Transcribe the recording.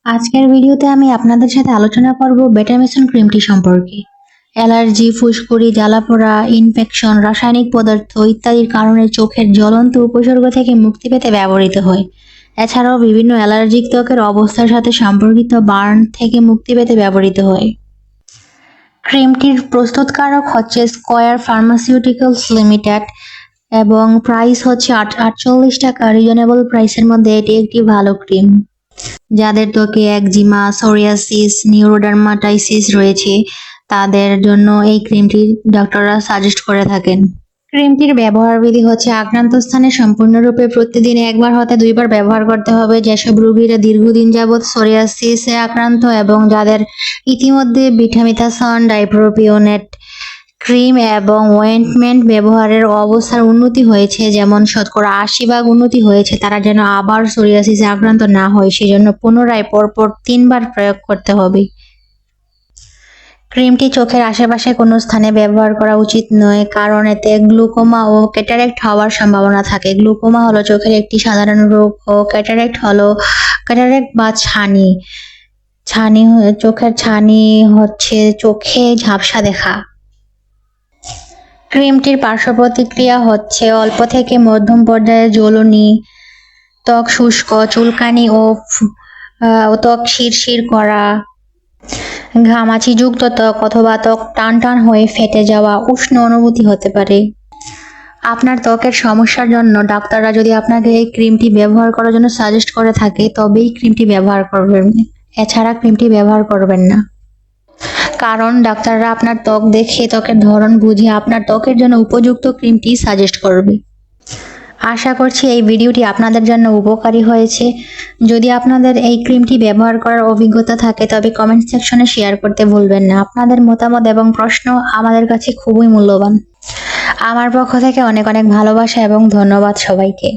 আজকের ভিডিওতে আমি আপনাদের সাথে আলোচনা করব বেটামেসন ক্রিমটি সম্পর্কে। অ্যালার্জি, ফুসকুড়ি, জ্বালাপোড়া, ইনফেকশন, রাসায়নিক পদার্থ ইত্যাদির কারণে চোখের জ্বলন্ত উপসর্গ থেকে মুক্তি পেতে ব্যবহৃত হয়। এছাড়াও বিভিন্ন অ্যালার্জিক ত্বকের অবস্থার সাথে সম্পর্কিত বার্ন থেকে মুক্তি পেতে ব্যবহৃত হয়। ক্রিমটির প্রস্তুতকারক হচ্ছে স্কয়ার ফার্মাসিউটিক্যালস লিমিটেড এবং প্রাইস হচ্ছে 48 টাকা। রিজনেবল প্রাইসের মধ্যে এটি একটি ভালো ক্রিম। যাদের ত্বকে একজিমা, সোরিয়াসিস, নিউরোডার্মাটাইসিস রয়েছে তাদের জন্য এই ক্রিমটি ডক্টররা সাজেস্ট করে থাকেন। ক্রিমটির ব্যবহার বিধি হচ্ছে আক্রান্ত স্থানে সম্পূর্ণরূপে প্রতিদিন একবার হতে 2 বার ব্যবহার করতে হবে। যেসব রোগীরা দীর্ঘদিন যাবৎ সোরিয়াসিসে আক্রান্ত এবং যাদের ইতিমধ্যে ভিটামিথাসন, ডাইপ্রোপিওনেট ক্রিম এবং অয়েন্টমেন্ট ব্যবহারের অবস্থার উন্নতি হয়েছে, যেমন শতকরা 80% উন্নতি হয়েছে, তারা যেন আবার সোরিয়াসিসে আক্রান্ত না হয় সেজন্য পুনরায় পরপর 3 বার প্রয়োগ করতে হবে। ক্রিমটি চোখের আশেপাশে কোনো স্থানে ব্যবহার করা উচিত নয়, কারণ এতে গ্লুকোমা ও ক্যাটারেক্ট হওয়ার সম্ভাবনা থাকে। গ্লুকোমা হলো চোখের একটি সাধারণ রোগ ও ক্যাটারেক্ট হলো বা ছানি। চোখের ছানি হচ্ছে চোখে ঝাপসা দেখা। ক্রিমটির পার্শ্ব প্রতিক্রিয়া হচ্ছে অল্প থেকে মধ্যম পর্যায়ে জ্বলুনি, ত্বক শুষ্ক, চুলকানি ও ত্বক শিরশির করা, ঘামাচিযুক্ত ত্বক অথবা ত্বক টান হয়ে ফেটে যাওয়া, উষ্ণ অনুভূতি হতে পারে। আপনার ত্বকের সমস্যার জন্য ডাক্তাররা যদি আপনাকে এই ক্রিমটি ব্যবহার করার জন্য সাজেস্ট করে থাকে তবেই ক্রিমটি ব্যবহার করবেন, এছাড়া ক্রিমটি ব্যবহার করবেন না। কারণ ডাক্তাররা আপনার ত্বক দেখে ত্বকের ধরন বুঝে আপনার ত্বকের জন্য উপযুক্ত ক্রিমটি সাজেস্ট করবে। আশা করছি এই ভিডিওটি আপনাদের জন্য উপকারী হয়েছে। যদি আপনাদের এই ক্রিমটি ব্যবহার করার অভিজ্ঞতা থাকে তবে কমেন্ট সেকশনে শেয়ার করতে ভুলবেন না। আপনাদের মতামত এবং প্রশ্ন আমাদের কাছে খুবই মূল্যবান। আমার পক্ষ থেকে অনেক ভালোবাসা এবং ধন্যবাদ সবাইকে।